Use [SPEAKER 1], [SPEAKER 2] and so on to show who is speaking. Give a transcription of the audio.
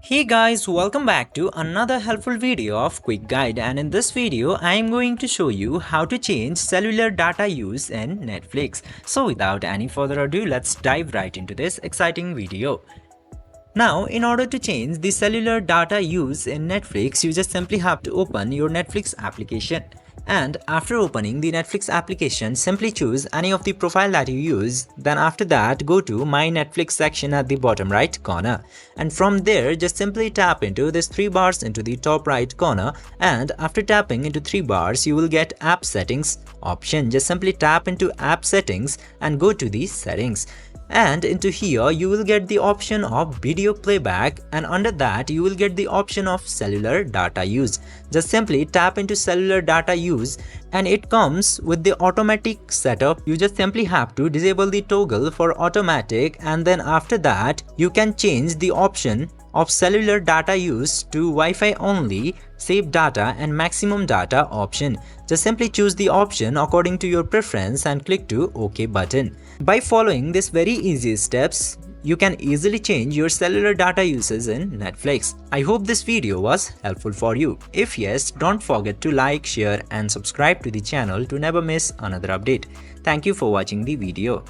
[SPEAKER 1] Hey guys, welcome back to another helpful video of Quick Guide, and in this video I am going to show you how to change cellular data use in Netflix. So without any further ado, let's dive right into this exciting video. Now, in order to change the cellular data use in Netflix, you just simply have to open your Netflix application. And after opening the Netflix application, simply choose any of the profile that you use. Then after that, go to My Netflix section at the bottom right corner. And from there, just simply tap into this 3 bars into the top right corner. And after tapping into 3 bars, you will get App Settings option. Just simply tap into App Settings and go to the Settings. And into here you will get the option of video playback, and under that you will get the option of cellular data use. Just simply tap into cellular data use and it comes with the automatic setup. You just simply have to disable the toggle for automatic, and then after that you can change the option of cellular data use to Wi-Fi only, save data and maximum data option. Just simply choose the option according to your preference and click to OK button. By following these very easy steps, you can easily change your cellular data uses in Netflix. I hope this video was helpful for you. If yes, don't forget to like, share and subscribe to the channel to never miss another update. Thank you for watching the video.